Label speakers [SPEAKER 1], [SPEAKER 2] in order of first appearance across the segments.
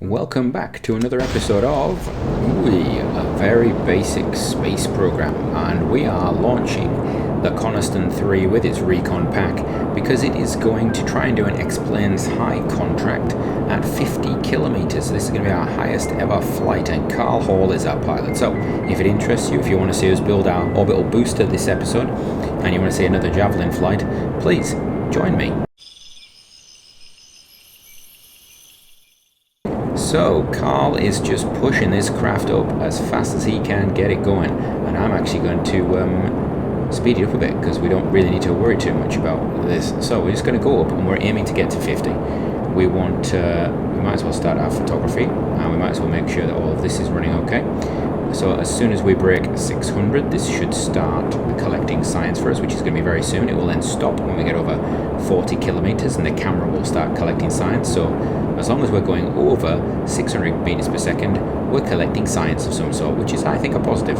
[SPEAKER 1] Welcome back to another episode of a very basic space program, and we are launching the Coniston 3 with its recon pack because it is going to try and do an X-Planes high contract at 50 kilometers. This is going to be our highest ever flight, and Carl Hall is our pilot. So if it interests you, if you want to see us build our orbital booster this episode and you want to see another Javelin flight, please join me. So Carl is just pushing this craft up as fast as he can get it going, and I'm actually going to speed it up a bit because we don't really need to worry too much about this. So we're just going to go up and we're aiming to get to 50. We might as well start our photography, and we might as well make sure that all of this is running okay. So as soon as we break 600, this should start collecting science for us, which is going to be very soon. It will then stop when we get over 40 kilometers and the camera will start collecting science. So as long as we're going over 600 meters per second, we're collecting science of some sort, which is, I think, a positive.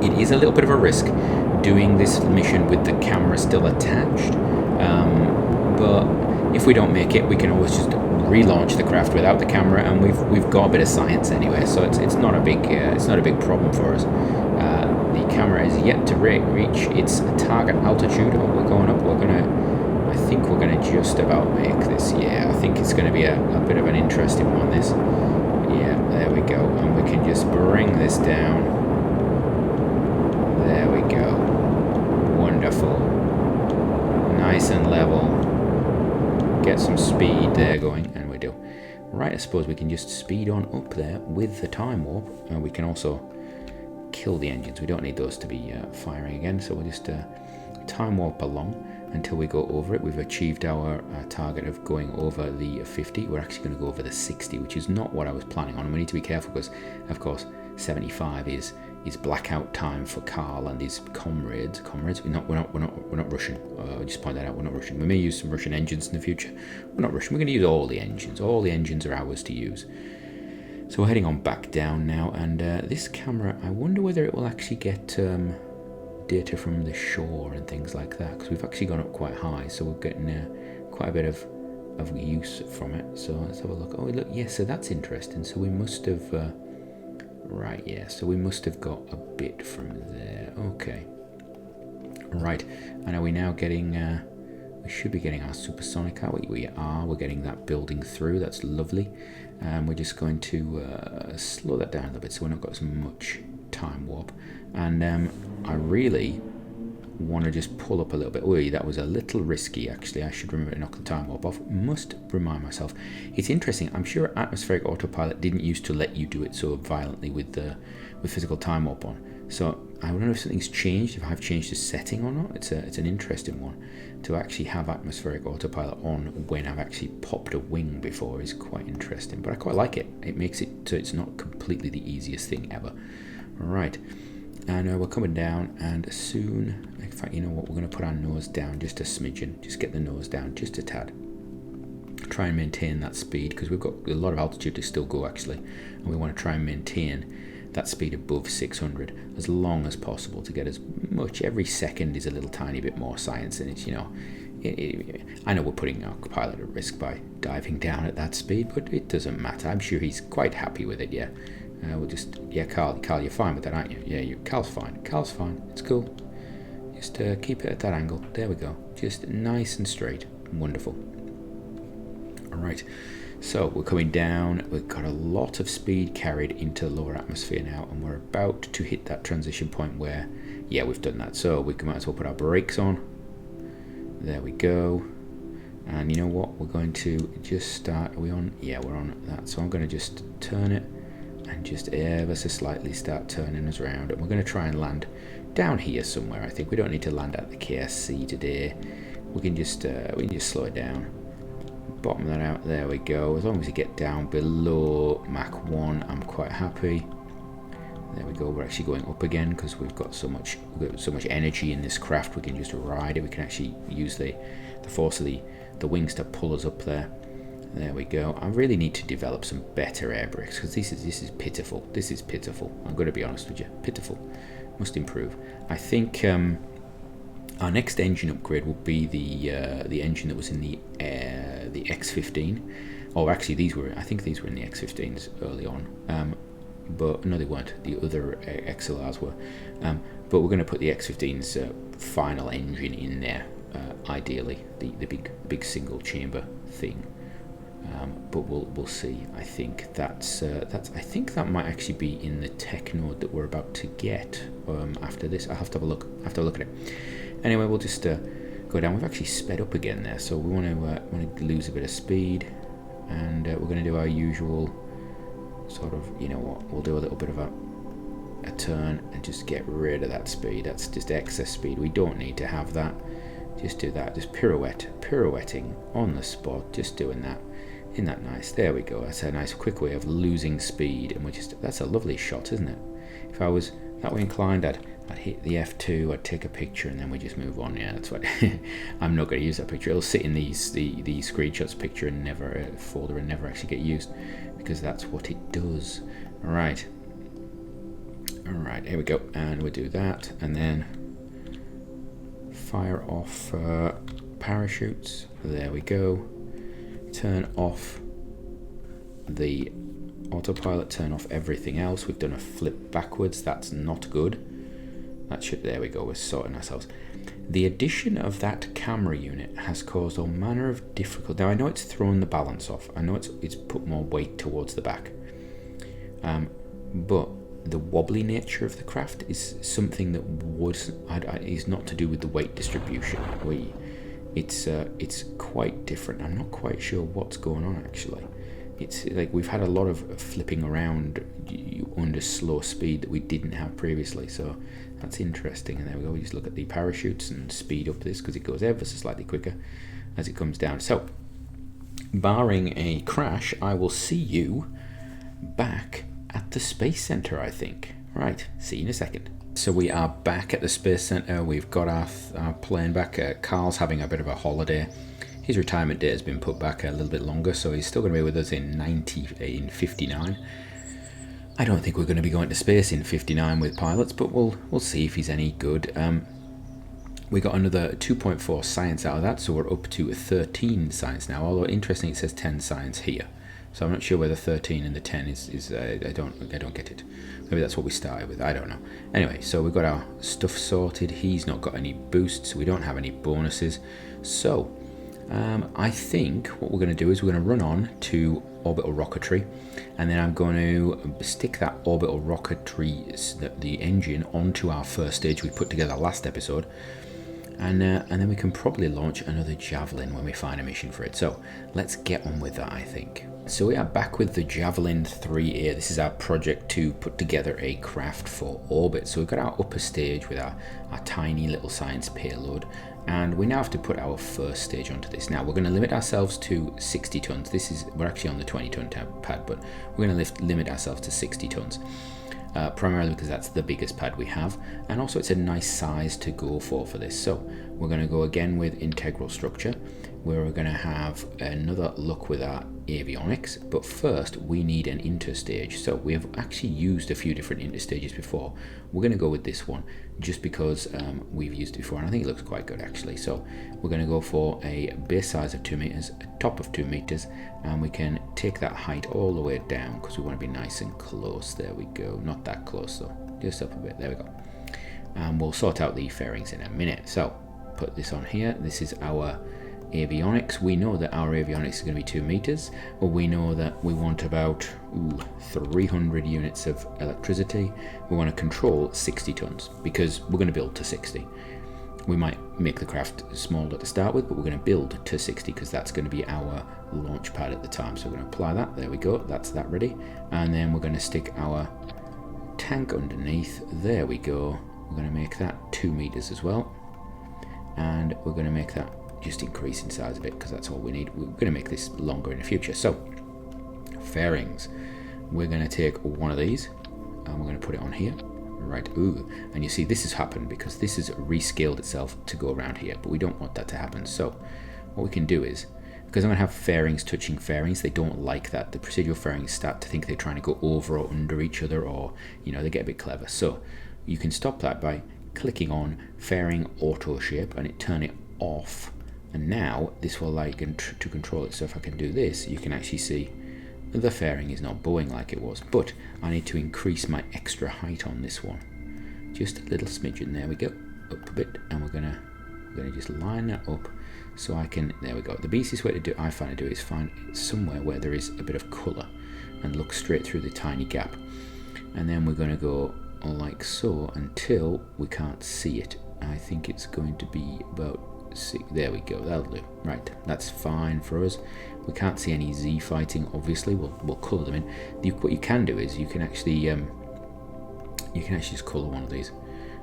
[SPEAKER 1] It is a little bit of a risk doing this mission with the camera still attached, but if we don't make it, we can always just relaunch the craft without the camera, and we've got a bit of science anyway, so it's not a big problem for us. The camera is yet to reach its target altitude. Oh, we're going up. I think we're gonna just about make this. Yeah, I think it's gonna be a bit of an interesting one, this. Yeah, there we go, and we can just bring this down. There we go. Wonderful. Nice and level. Get some speed there going, and we do. Right, I suppose we can just speed on up there with the time warp, and we can also kill the engines. We don't need those to be firing again, so we'll just time warp along until we go over it. We've achieved our target of going over the 50. We're actually going to go over the 60, which is not what I was planning on. We need to be careful because, of course, 75 is blackout time for Carl and his comrades. We're not Russian. I'll just point that out. We're not Russian. We may use some Russian engines in the future. We're not Russian. We're going to use all the engines. All the engines are ours to use. So we're heading on back down now, and this camera, I wonder whether it will actually get data from the shore and things like that, because we've actually gone up quite high, so we're getting quite a bit of use from it. So let's have a look. Oh look, yes, so that's interesting. So we must have right, yeah, so we must have got a bit from there. Okay, right, and are we now getting we should be getting our supersonic out. We're getting that building through. That's lovely. We're just going to slow that down a little bit so we're not got as much time warp, and I really want to just pull up a little bit. Oh, that was a little risky actually. I should remember to knock the time warp off. Must remind myself. It's interesting, I'm sure atmospheric autopilot didn't used to let you do it so violently with physical time warp on, so I wonder if something's changed, if I've changed the setting or not. It's an interesting one. To actually have atmospheric autopilot on when I've actually popped a wing before is quite interesting, but I quite like it. It makes it so it's not completely the easiest thing ever. Right, and we're coming down, and soon, in fact, you know what, we're going to put our nose down just a smidgen, just get the nose down just a tad. Try and maintain that speed, because we've got a lot of altitude to still go actually, and we want to try and maintain that speed above 600 as long as possible to get as much. Every second is a little tiny bit more science, and it's, you know, I know we're putting our pilot at risk by diving down at that speed, but it doesn't matter. I'm sure he's quite happy with it. Yeah, we'll just, yeah, Carl, you're fine with that, aren't you? Yeah, Carl's fine. It's cool. Just keep it at that angle. There we go. Just nice and straight. Wonderful. All right. So we're coming down. We've got a lot of speed carried into the lower atmosphere now, and we're about to hit that transition point where, yeah, we've done that. So we might as well put our brakes on. There we go. And you know what? We're going to just start. Are we on? Yeah, we're on that. So I'm going to just turn it and just ever so slightly start turning us around. And we're going to try and land down here somewhere. I think we don't need to land at the KSC today. We can just slow it down. Bottom that out. There we go. As long as we get down below Mach 1, I'm quite happy. There we go. We're actually going up again because we've got so much energy in this craft. We can just ride it. We can actually use the force of the wings to pull us up there. There we go. I really need to develop some better air brakes because this is pitiful. This is pitiful. I'm going to be honest with you. Pitiful. Must improve. I think our next engine upgrade will be the engine that was in the X-15. Oh, actually, I think these were in the X15s early on. But no, they weren't. The other XLRs were. But we're going to put the X15's final engine in there, ideally, the big single chamber thing. But we'll see. I think that's I think that might actually be in the tech node that we're about to get after this. I'll have to have a look. At it. Anyway, we'll just go down. We've actually sped up again there, so we want to lose a bit of speed, and we're going to do our usual sort of, you know what? We'll do a little bit of a turn and just get rid of that speed. That's just excess speed. We don't need to have that. Just do that. Just pirouetting on the spot. Just doing that. Isn't that nice? There we go. That's a nice quick way of losing speed, and that's a lovely shot, isn't it? If I was that way inclined, I'd hit the F2, I'd take a picture, and then we just move on. Yeah, that's what. I'm not going to use that picture. It'll sit in the screenshots picture and never folder and never actually get used, because that's what it does. All right, here we go, and we'll do that, and then fire off parachutes. There we go. Turn off the autopilot, turn off everything else. We've done a flip backwards. That's not good. There we go, we're sorting ourselves. The addition of that camera unit has caused all manner of difficulty. Now, I know it's thrown the balance off. I know it's put more weight towards the back. But the wobbly nature of the craft is something that is not to do with the weight distribution. It's quite different. I'm not quite sure what's going on, actually. It's like we've had a lot of flipping around under slow speed that we didn't have previously, so that's interesting. And there we go. We just look at the parachutes and speed up this, because it goes ever so slightly quicker as it comes down. So, barring a crash, I will see you back at the Space Center, I think. Right, see you in a second. So we are back at the Space Center. We've got our plane back. Carl's having a bit of a holiday. His retirement date has been put back a little bit longer, so he's still going to be with us in 59. I don't think we're going to be going to space in 59 with pilots, but we'll see if he's any good. We got another 2.4 science out of that, so we're up to 13 science now. Although interesting, it says 10 science here, so I'm not sure whether 13 and the 10 is I don't get it. Maybe that's what we started with. I don't know. Anyway, so we've got our stuff sorted. He's not got any boosts. We don't have any bonuses. So I think what we're going to do is we're going to run on to orbital rocketry, and then I'm going to stick that orbital rocketry, the engine, onto our first stage we put together last episode, and then we can probably launch another Javelin when we find a mission for it. So let's get on with that, I think. So we are back with the Javelin 3A. This is our project to put together a craft for orbit. So we've got our upper stage with our tiny little science payload, and we now have to put our first stage onto this. Now we're going to limit ourselves to 60 tons. We're actually on the 20-ton pad, but we're going to limit ourselves to 60 tons. Primarily because that's the biggest pad we have, and also it's a nice size to go for this. So we're going to go again with integral structure, where we're going to have another look with our avionics, but first we need an interstage. So we have actually used a few different interstages before. We're going to go with this one just because we've used it before, and I think it looks quite good actually. So we're going to go for a base size of 2 meters, a top of 2 meters, and we can take that height all the way down because we want to be nice and close. There we go. Not that close though, just up a bit. There we go. And we'll sort out the fairings in a minute. So put this on here. This is our avionics. We know that our avionics is going to be 2 meters, but we know that we want about 300 units of electricity. We want to control 60 tons because we're going to build to 60. We might make the craft smaller to start with, but we're going to build to 60 because that's going to be our launch pad at the time. So we're going to apply that. There we go. That's that ready. And then we're going to stick our tank underneath. There we go. We're going to make that 2 meters as well. And we're going to make that just increase in size a bit because that's all we need. We're going to make this longer in the future. So fairings, we're going to take one of these and we're going to put it on here. Right, and you see this has happened because this has rescaled itself to go around here, but we don't want that to happen. So what we can do is, because I'm going to have fairings touching fairings, they don't like that. The procedural fairings start to think they're trying to go over or under each other, or they get a bit clever. So you can stop that by clicking on fairing auto shape and turn it off And now this will allow you to control it. So if I can do this, you can actually see the fairing is not bowing like it was, but I need to increase my extra height on this one. Just a little smidgen, there we go, up a bit, and we're gonna just line that up so I can, there we go. The easiest way to do, I find to do, is find somewhere where there is a bit of colour and look straight through the tiny gap. And then we're gonna go like so until we can't see it. I think it's going to be about 6, there we go, that'll do. Right, that's fine for us. We can't see any Z fighting, obviously, we'll colour them in. What you can do is you can actually just colour one of these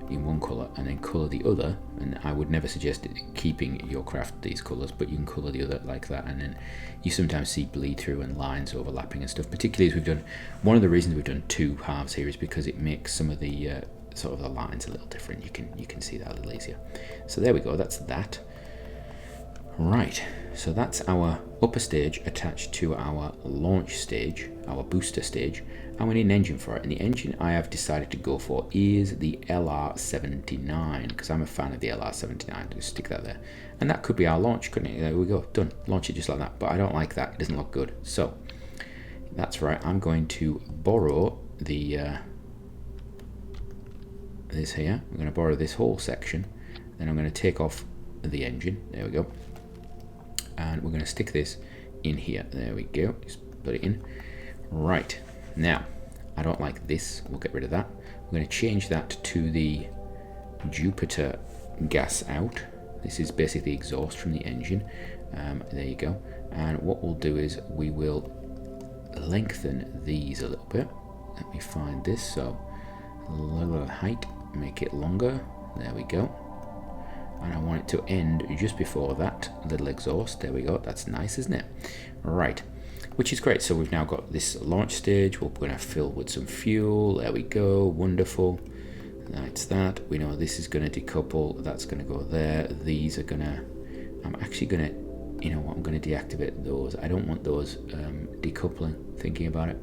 [SPEAKER 1] in one colour and then colour the other, and I would never suggest keeping your craft these colours, but you can colour the other like that, and then you sometimes see bleed through and lines overlapping and stuff, particularly as we've done, one of the reasons we've done 2 halves here is because it makes some of the sort of the lines a little different. You can see that a little easier. So there we go, that's that. Right, so that's our upper stage attached to our launch stage, our booster stage, and we need an engine for it. And the engine I have decided to go for is the LR-79, because I'm a fan of the LR-79. Just stick that there. And that could be our launch, couldn't it? There we go, done. Launch it just like that. But I don't like that, it doesn't look good. So, that's right, I'm going to borrow the this here. I'm going to borrow this whole section. Then I'm going to take off the engine. There we go. And we're going to stick this in here. There we go. Just put it in. Right. Now, I don't like this. We'll get rid of that. We're going to change that to the Jupiter gas out. This is basically the exhaust from the engine. There you go. And what we'll do is we will lengthen these a little bit. Let me find this. So, a little height. Make it longer. There we go. And I want it to end just before that little exhaust. There we go. That's nice, isn't it? Right, which is great. So we've now got this launch stage. We're going to fill with some fuel. There we go. Wonderful. That's that. We know this is going to decouple. That's going to go there. These are going to, I'm actually going to, you know what, I'm going to deactivate those. I don't want those decoupling, thinking about it.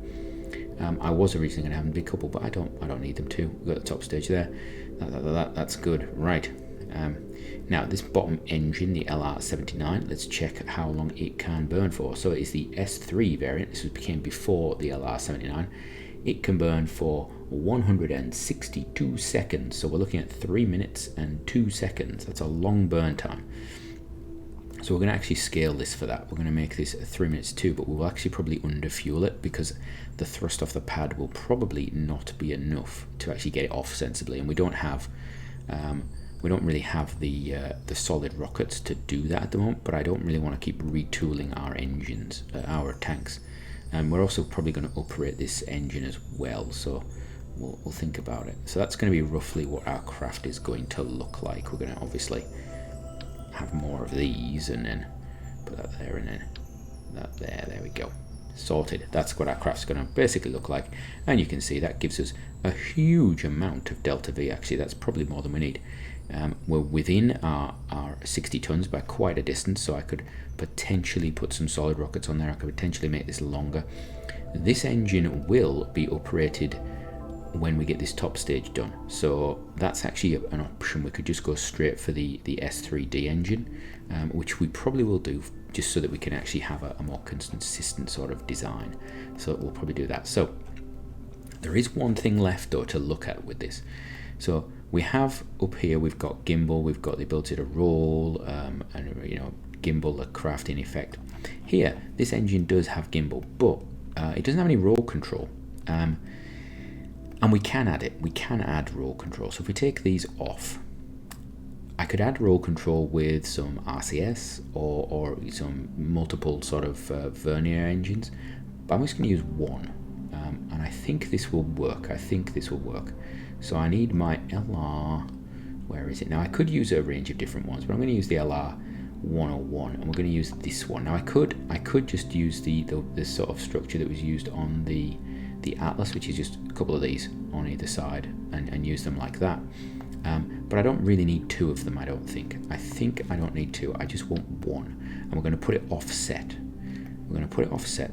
[SPEAKER 1] I was originally going to have them decouple, but I don't need them to. We've got the top stage there. That's good. Right. Now this bottom engine, the LR-79, let's check how long it can burn for. So it's the S3 variant. This became before the LR-79. It can burn for 162 seconds. So we're looking at 3 minutes and 2 seconds. That's a long burn time. So we're going to actually scale this for that. We're going to make this 3 minutes too, but we will actually probably underfuel it because the thrust off the pad will probably not be enough to actually get it off sensibly, and we don't have we don't really have the solid rockets to do that at the moment, but I don't really want to keep retooling our engines, our tanks. And we're also probably going to operate this engine as well, so we'll think about it. So that's going to be roughly what our craft is going to look like. We're going to obviously have more of these, and then put that there, and then that there. There we go. Sorted. That's what our craft's going to basically look like. And you can see that gives us a huge amount of delta V. Actually, that's probably more than we need. We're within our 60 tons by quite a distance, so I could potentially put some solid rockets on there. I could potentially make this longer. This engine will be operated when we get this top stage done, so that's actually an option. We could just go straight for the S3D engine, which we probably will do just so that we can actually have a more consistent sort of design. So we'll probably do that. So there is one thing left though to look at with this. So we have up here, we've got gimbal, we've got the ability to roll, and you know, gimbal the crafting effect. Here, this engine does have gimbal, but it doesn't have any roll control. And we can add it. We can add roll control. So if we take these off, I could add roll control with some RCS or some multiple sort of vernier engines, but I'm just going to use one, and I think this will work. So I need my LR. Where is it now? I could use a range of different ones, but I'm going to use the LR-101, and we're going to use this one. Now I could just use the sort of structure that was used on the Atlas, which is just a couple of these on either side, and use them like that. But I don't really need two of them, I don't think. I don't need two, I just want one. And we're going to put it offset.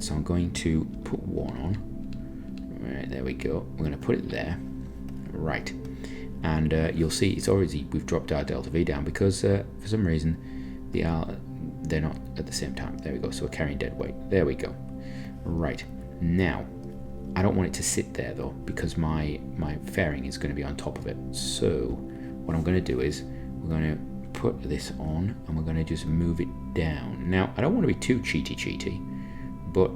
[SPEAKER 1] So I'm going to put one on. Right, there we go. We're going to put it there. Right. And you'll see it's already, we've dropped our delta V down because for some reason they're not at the same time. There we go. So we're carrying dead weight. There we go. Right. Now, I don't want it to sit there though, because my fairing is going to be on top of it. So what I'm going to do is we're going to put this on and we're going to just move it down. Now, I don't want to be too cheaty, but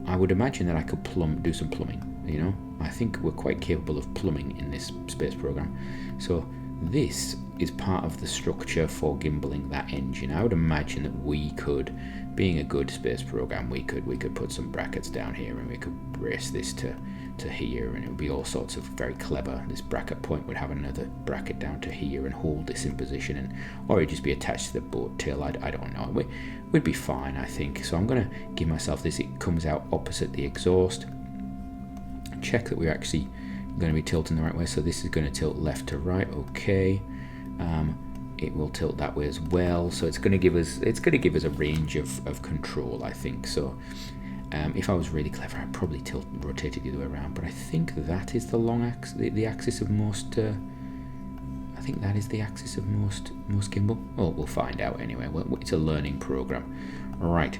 [SPEAKER 1] I would imagine that I could do some plumbing, you know. I think we're quite capable of plumbing in this space program. So this is part of the structure for gimbaling that engine. I would imagine that we could, being a good space program, we could put some brackets down here and we could brace this to here, and it would be all sorts of very clever. This bracket point would have another bracket down to here and hold this in position, and or it'd just be attached to the boat tail. I don't know. We'd be fine, I think. So I'm going to give myself this. It comes out opposite the exhaust. Check that we're actually going to be tilting the right way. So this is going to tilt left to right. Okay. It will tilt that way as well. So it's going to give us a range of control, I think. So if I was really clever, I'd probably rotate it the other way around. But I think that is the long axis, the axis of most. I think that is the axis of most gimbal. Oh, we'll find out anyway. Well, it's a learning program, right?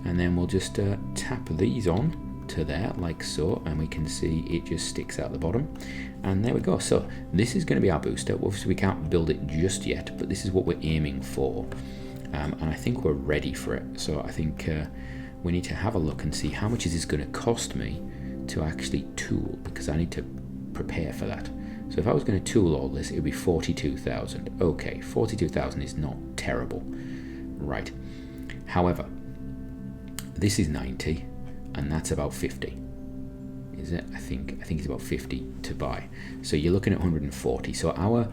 [SPEAKER 1] And then we'll just tap these on to there like so, and we can see it just sticks out the bottom, and there we go. So this is going to be our booster. Obviously we can't build it just yet, but this is what we're aiming for, and I think we're ready for it. So I think we need to have a look and see how much is this going to cost me to actually tool, because I need to prepare for that. So if I was going to tool all this, it would be 42,000. Okay, 42,000 is not terrible, right? However, this is 90. And that's about 50, is it? I think it's about 50 to buy. So you're looking at 140. So our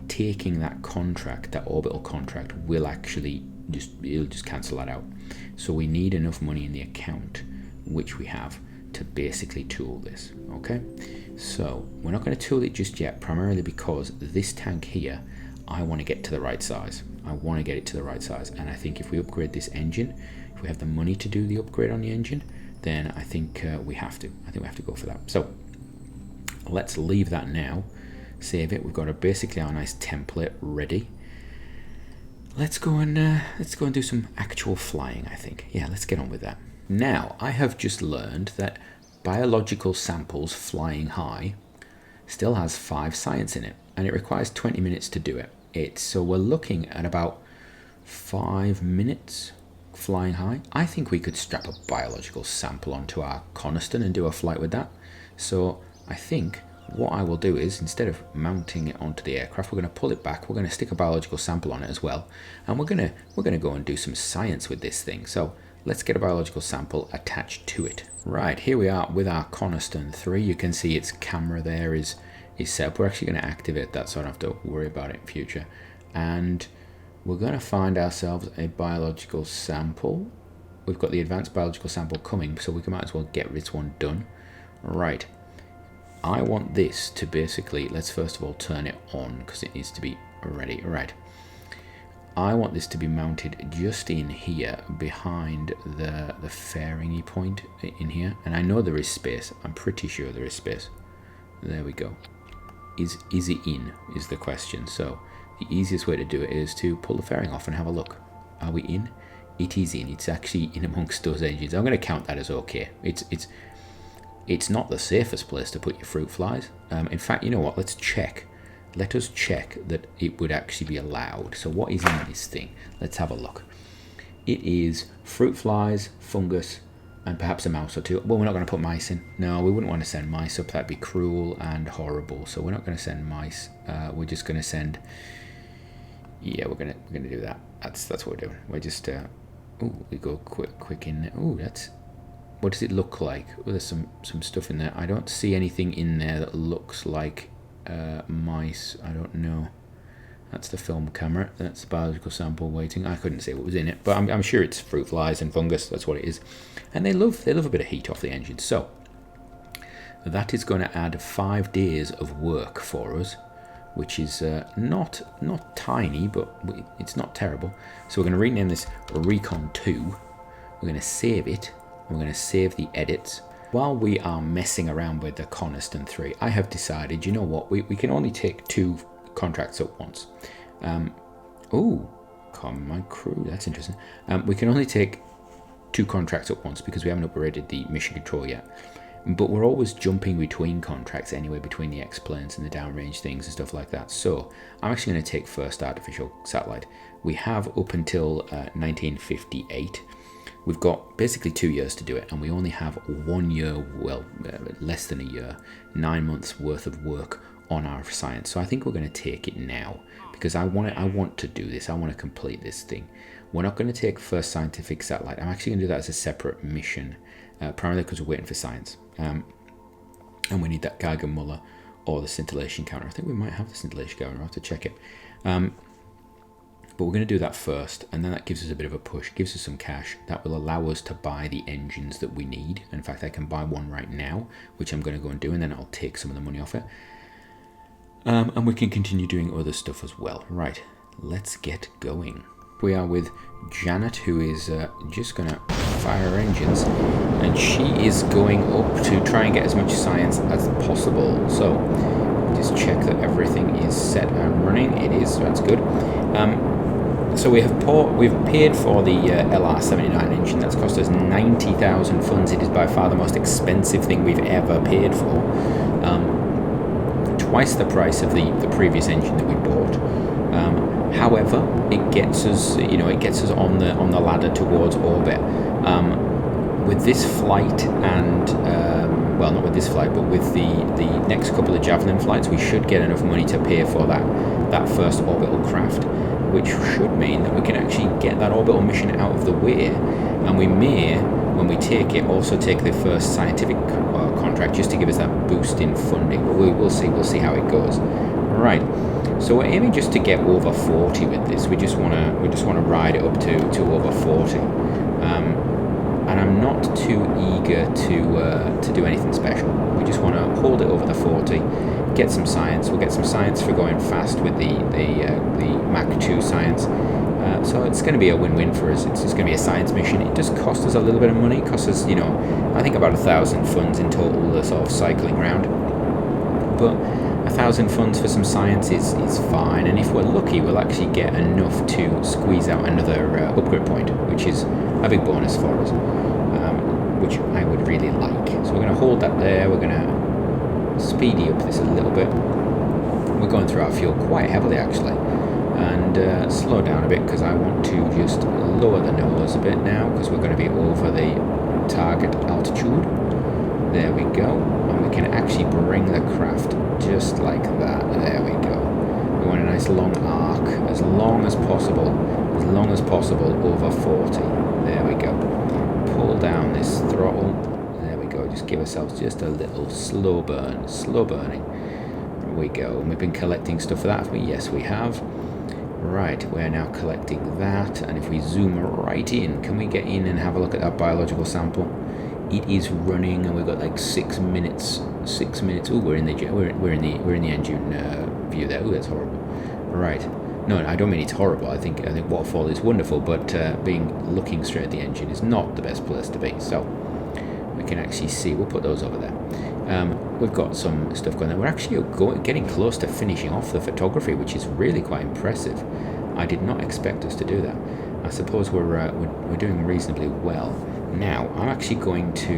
[SPEAKER 1] taking that contract, that orbital contract, will actually it'll just cancel that out. So we need enough money in the account, which we have, to basically tool this. Okay. So we're not going to tool it just yet, primarily because this tank here, I want to get to the right size. I want to get it to the right size, and I think if we upgrade this engine, if we have the money to do the upgrade on the engine, then I think we have to. I think we have to go for that. So let's leave that now. Save it. We've got basically our nice template ready. Let's go and do some actual flying, I think. Yeah, let's get on with that. Now, I have just learned that biological samples flying high still has 5 science in it, and it requires 20 minutes to do it. So we're looking at about 5 minutes flying high. I think we could strap a biological sample onto our Coniston and do a flight with that. So I think what I will do is, instead of mounting it onto the aircraft, we're going to pull it back, we're going to stick a biological sample on it as well, and we're going to go and do some science with this thing. So let's get a biological sample attached to it. Right, here we are with our Coniston 3. You can see its camera there is set up. We're actually going to activate that so I don't have to worry about it in future. And we're going to find ourselves a biological sample. We've got the advanced biological sample coming, so we might as well get this one done. Right. I want this to basically, let's first of all turn it on because it needs to be ready. Right. I want this to be mounted just in here behind the fairing-y point in here. And I know there is space. I'm pretty sure there is space. There we go. Is it in is the question. So the easiest way to do it is to pull the fairing off and have a look. Are we in? It is in. It's actually in amongst those engines. I'm going to count that as okay. It's not the safest place to put your fruit flies. In fact, you know what? Let's check. Let us check that it would actually be allowed. So what is in this thing? Let's have a look. It is fruit flies, fungus, and perhaps a mouse or two. Well, we're not going to put mice in. No, we wouldn't want to send mice up. That'd be cruel and horrible. So we're not going to send mice. We're just going to send. Yeah, we're gonna do that. That's what we're doing. We're just. We go quick in there. Oh, that's. What does it look like? Oh, there's some stuff in there. I don't see anything in there that looks like mice. I don't know. That's the film camera. That's the biological sample waiting. I couldn't see what was in it, but I'm sure it's fruit flies and fungus. That's what it is. And they love a bit of heat off the engine. So that is going to add 5 days of work for us, which is not tiny, but it's not terrible. So we're going to rename this Recon 2. We're going to save it. We're going to save the edits. While we are messing around with the Coniston 3, I have decided, you know what, we can only take 2 contracts at once. Command crew, that's interesting. We can only take 2 contracts at once because we haven't upgraded the mission control yet. But we're always jumping between contracts anyway, between the X-planes and the downrange things and stuff like that. So I'm actually going to take first artificial satellite. We have up until 1958. We've got basically 2 years to do it, and we only have 1 year, well, less than a year, 9 months worth of work on our science. So I think we're going to take it now because I want to do this. I want to complete this thing. We're not going to take first scientific satellite. I'm actually going to do that as a separate mission, primarily because we're waiting for science. And we need that Geiger Muller or the scintillation counter. I think we might have the scintillation counter. I'll have to check it. But we're going to do that first, and then that gives us a bit of a push, gives us some cash. That will allow us to buy the engines that we need. In fact, I can buy one right now, which I'm going to go and do, and then I'll take some of the money off it. And we can continue doing other stuff as well. Right, let's get going. We are with Janet, who is just going to fire her engines, and she is going up to try and get as much science as possible. So just check that everything is set and running. It is, so that's good. So we've paid for the LR79 engine. That's cost us 90,000 funds. It is by far the most expensive thing we've ever paid for. Twice the price of the previous engine that we bought. However, it gets us, on the ladder towards orbit. With this flight and, well, not with this flight, but with the next couple of Javelin flights, we should get enough money to pay for that first orbital craft, which should mean that we can actually get that orbital mission out of the way, and we may, when we take it, also take the first scientific contract just to give us that boost in funding. But we'll see how it goes. Right. So we're aiming just to get over 40 with this. We just want to ride it up to over 40. And I'm not too eager to do anything special. We just want to hold it over the 40, get some science. We'll get some science for going fast with the Mach 2 science. So it's going to be a win-win for us. It's just going to be a science mission. It does cost us a little bit of money. It costs us, I think about 1,000 funds in total, sort of cycling round. But 1,000 funds for some science is fine, and if we're lucky, we'll actually get enough to squeeze out another upgrade point, which is a big bonus for us, which I would really like. So we're going to hold that there. We're going to speedy up this a little bit. We're going through our fuel quite heavily, actually, and slow down a bit because I want to just lower the nose a bit now because we're going to be over the target altitude. There we go, and we can actually bring the craft just like that. There we go. We want a nice long arc, as long as possible over 40. There we go. Pull down this throttle. There we go. Just give ourselves just a little slow burning. There we go. And we've been collecting stuff for that. Yes, we have. Right, we're now collecting that, and if we zoom right in, can we get in and have a look at that biological sample? It is running, and we've got like 6 minutes. 6 minutes. Oh, we're in the engine view there. Oh, that's horrible. Right. No, I don't mean it's horrible. I think waterfall is wonderful, but looking straight at the engine is not the best place to be. So we can actually see. We'll put those over there. We've got some stuff going there. We're actually getting close to finishing off the photography, which is really quite impressive. I did not expect us to do that. I suppose we're doing reasonably well. Now, I'm actually going to...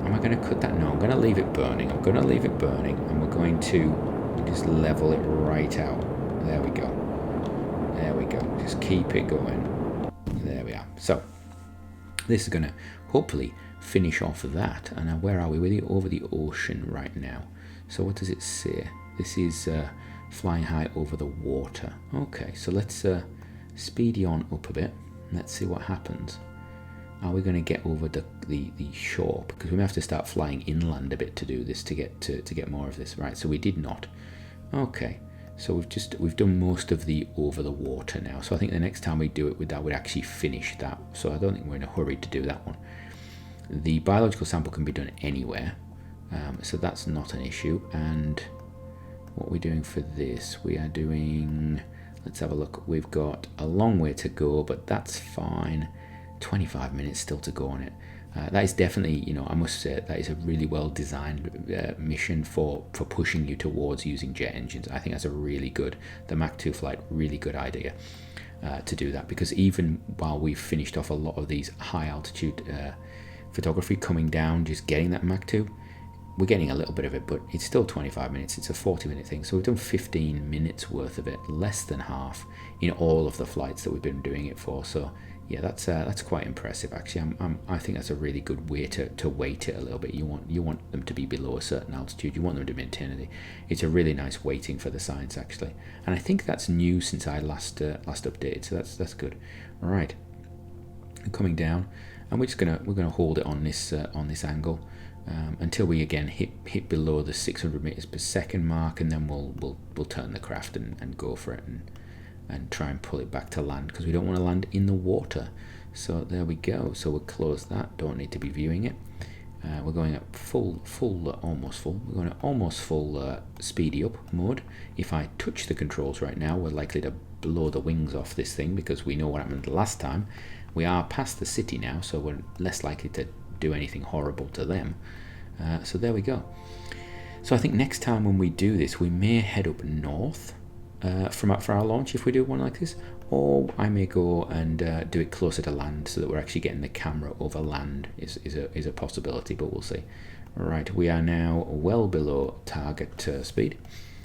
[SPEAKER 1] am I going to cut that? No, I'm going to leave it burning. I'm going to leave it burning, and we're going to just level it right out. There we go. There we go. Just keep it going. There we are. So, this is going to hopefully finish off that. And where are we? We're over the ocean right now. So what does it say? This is flying high over the water. Okay, so let's speedy on up a bit. Let's see what happens. Are we going to get over the shore? Because we may have to start flying inland a bit to do this, to get more of this. Right, so we did not. Okay, so we've done most of the over the water now. So I think the next time we do it with that, we'd actually finish that. So I don't think we're in a hurry to do that one. The biological sample can be done anywhere, so that's not an issue. And what we're doing for this, we are doing... Let's have a look. We've got a long way to go, but that's fine. 25 minutes still to go on it. That is definitely, you know, I must say that is a really well designed mission for pushing you towards using jet engines. I think that's a really good, the Mach 2 flight, really good idea to do that, because even while we've finished off a lot of these high altitude photography coming down, just getting that Mach 2, we're getting a little bit of it, but it's still 25 minutes. It's a 40-minute thing. So we've done 15 minutes worth of it, less than half in all of the flights that we've been doing it for. So yeah, that's quite impressive actually. I think that's a really good way to weight it a little bit. You want them to be below a certain altitude. You want them to maintain it. It's a really nice weighting for the science actually, and I think that's new since I last updated. So that's good. All right, coming down, and we're gonna hold it on this angle. Until we again hit below the 600 meters per second mark, and then we'll turn the craft and go for it and try and pull it back to land, because we don't want to land in the water. So there we go. So we'll close that. Don't need to be viewing it. We're going at almost full. We're going at almost full speedy up mode. If I touch the controls right now, we're likely to blow the wings off this thing, because we know what happened last time. We are past the city now, so we're less likely to do anything horrible to them. So there we go. So I think next time when we do this, we may head up north for our launch if we do one like this, or I may go and do it closer to land so that we're actually getting the camera over land is a possibility, but we'll see. All right, we are now well below target speed,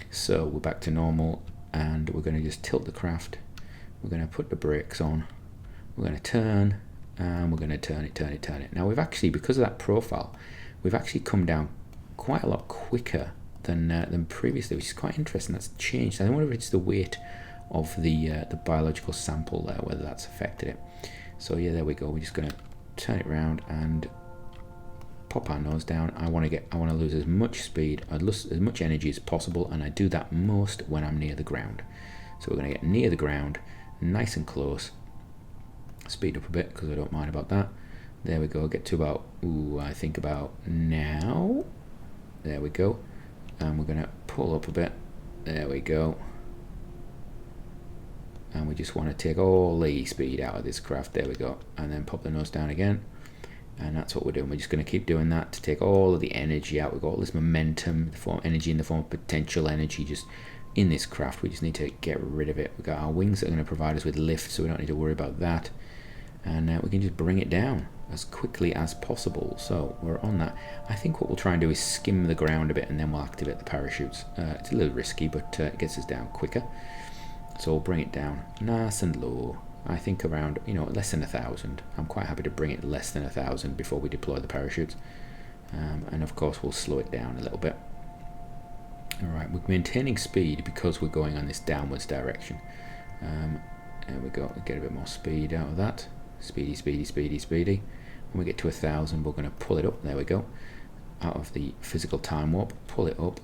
[SPEAKER 1] so we're back to normal, and we're going to just tilt the craft. We're going to put the brakes on. We're going to turn. And we're going to turn it. Now we've actually, because of that profile, we've actually come down quite a lot quicker than previously, which is quite interesting. That's changed. I wonder if it's the weight of the biological sample there, whether that's affected it. So yeah, there we go. We're just going to turn it around and pop our nose down. I want to lose as much speed, as much energy as possible, and I do that most when I'm near the ground. So we're going to get near the ground, nice and close. Speed up a bit because I don't mind about that. There we go. Get to about, I think about now. There we go. And we're going to pull up a bit. There we go. And we just want to take all the speed out of this craft. There we go. And then pop the nose down again. And that's what we're doing. We're just going to keep doing that to take all of the energy out. We've got all this momentum, energy in the form of potential energy just in this craft. We just need to get rid of it. We've got our wings that are going to provide us with lift, so we don't need to worry about that. And we can just bring it down as quickly as possible. So we're on that. I think what we'll try and do is skim the ground a bit, and then we'll activate the parachutes. It's a little risky, but it gets us down quicker. So we'll bring it down nice and low. I think around, less than 1,000. I'm quite happy to bring it less than 1,000 before we deploy the parachutes. And of course we'll slow it down a little bit. Alright, we're maintaining speed because we're going on this downwards direction. There we go, get a bit more speed out of that. Speedy. When we get to 1,000, we're going to pull it up. There we go. Out of the physical time warp, pull it up.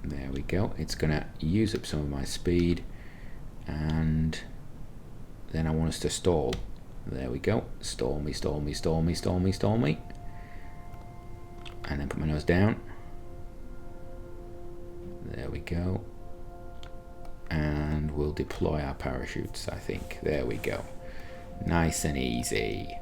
[SPEAKER 1] There we go. It's going to use up some of my speed, and then I want us to stall. There we go. Stall me. And then put my nose down. There we go. And we'll deploy our parachutes, I think. There we go. Nice and easy.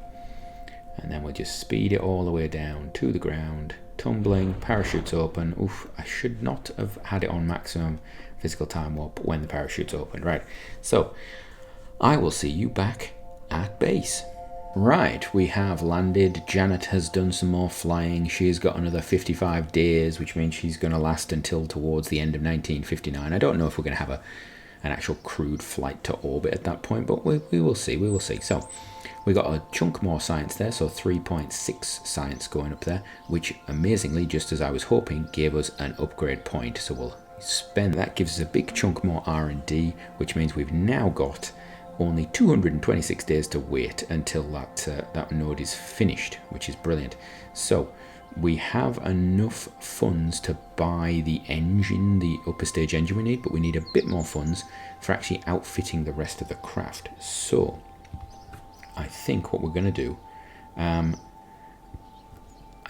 [SPEAKER 1] And then we'll just speed it all the way down to the ground. Tumbling, parachutes open. Oof, I should not have had it on maximum physical time warp when the parachutes open. Right, so I will see you back at base. Right, we have landed. Janet has done some more flying. She's got another 55 days, which means she's going to last until towards the end of 1959. I don't know if we're going to have an actual crewed flight to orbit at that point, but we will see. So we got a chunk more science there, so 3.6 science going up there, which amazingly, just as I was hoping, gave us an upgrade point. So we'll spend that. Gives us a big chunk more R&D, which means we've now got only 226 days to wait until that node is finished, which is brilliant. So we have enough funds to buy the engine, the upper stage engine we need, but we need a bit more funds for actually outfitting the rest of the craft. So I think what we're going to do, I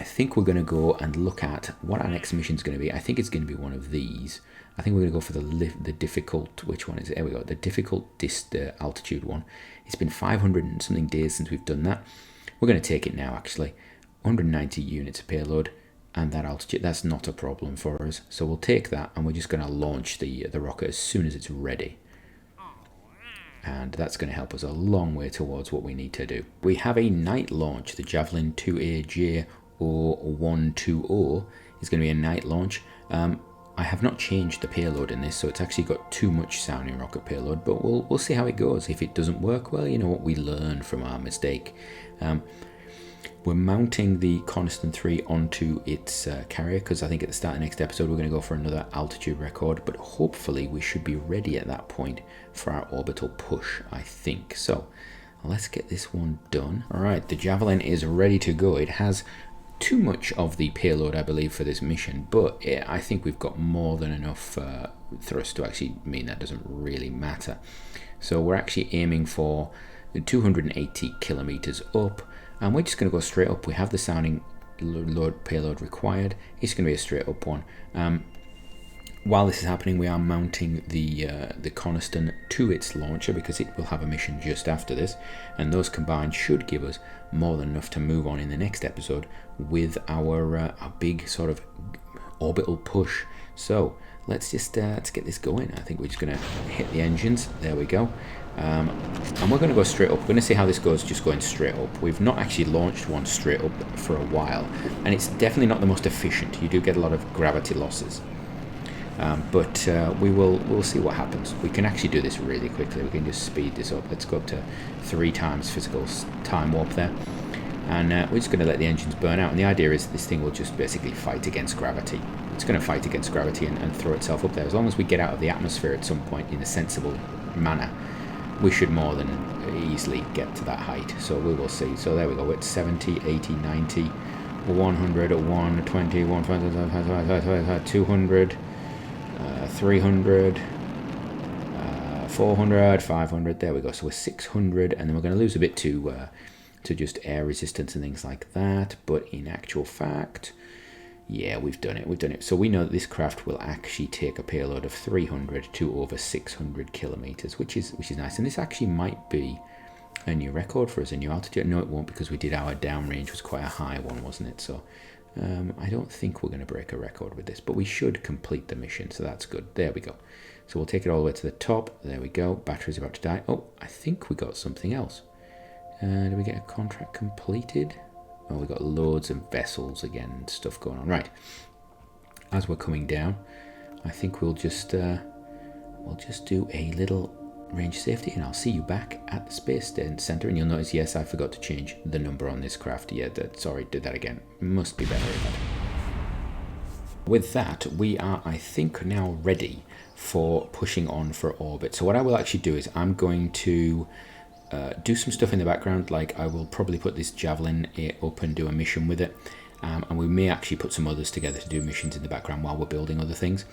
[SPEAKER 1] think we're going to go and look at what our next mission is going to be. I think it's going to be one of these. I think we're going to go for the difficult, which one is it? There we go, the difficult altitude one. It's been 500 and something days since we've done that. We're going to take it now, actually. 190 units of payload, and that altitude, that's not a problem for us. So we'll take that, and we're just going to launch the rocket as soon as it's ready. And that's going to help us a long way towards what we need to do. We have a night launch. The Javelin 2AJ or 120 is going to be a night launch. I have not changed the payload in this, so it's actually got too much sounding rocket payload, but we'll see how it goes. If it doesn't work, well, you know what, we learn from our mistake. We're mounting the Coniston 3 onto its carrier, because I think at the start of the next episode we're going to go for another altitude record, but hopefully we should be ready at that point for our orbital push, I think. So let's get this one done. All right, the Javelin is ready to go. It has too much of the payload, I believe, for this mission, but I think we've got more than enough thrust to actually mean that doesn't really matter. So we're actually aiming for 280 kilometers up, and we're just going to go straight up. We have the sounding load payload required. It's going to be a straight up one. While this is happening, we are mounting the Coniston to its launcher, because it will have a mission just after this, and those combined should give us more than enough to move on in the next episode with our big sort of orbital push. So let's just let's get this going. I think we're just going to hit the engines. There we go. And we're going to go straight up. We're going to see how this goes just going straight up. We've not actually launched one straight up for a while, and it's definitely not the most efficient. You do get a lot of gravity losses. But we'll see what happens. We can actually do this really quickly. We can just speed this up. Let's go up to 3 times physical time warp there. And we're just going to let the engines burn out. And the idea is this thing will just basically fight against gravity. It's going to fight against gravity and throw itself up there. As long as we get out of the atmosphere at some point in a sensible manner, we should more than easily get to that height. So we will see. So there we go. It's 70, 80, 90, 100, 120, 120, 200. 300, 400, 500, there we go. So we're 600, and then we're going to lose a bit to just air resistance and things like that. But in actual fact, yeah, we've done it. So we know that this craft will actually take a payload of 300 to over 600 kilometers, which is nice. And this actually might be a new record for us, a new altitude. No, it won't, because we did our downrange was quite a high one, wasn't it? So I don't think we're going to break a record with this, but we should complete the mission, so that's good. There we go. So we'll take it all the way to the top. There we go. Battery's about to die. Oh, I think we got something else. Did we get a contract completed? Oh, we got loads of vessels again and stuff going on. Right. As we're coming down, I think we'll just do a little range safety, and I'll see you back at the Space Center. And you'll notice, yes, I forgot to change the number on this craft. Yeah, sorry, did that again. Must be better at that. With that, we are, I think, now ready for pushing on for orbit. So what I will actually do is I'm going to do some stuff in the background. Like, I will probably put this Javelin up and do a mission with it, and we may actually put some others together to do missions in the background while we're building other things.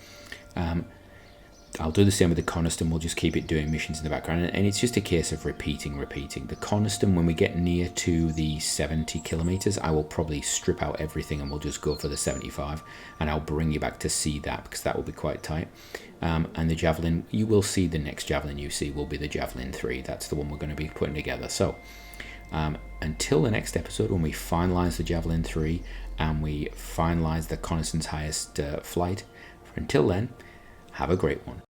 [SPEAKER 1] I'll do the same with the Coniston. We'll just keep it doing missions in the background, and it's just a case of repeating. The Coniston, when we get near to the 70 kilometers, I will probably strip out everything and we'll just go for the 75, and I'll bring you back to see that, because that will be quite tight. And the Javelin, you will see the next Javelin you see will be the Javelin 3. That's the one we're going to be putting together. So until the next episode, when we finalize the Javelin 3 and we finalize the Coniston's highest flight, until then, have a great one.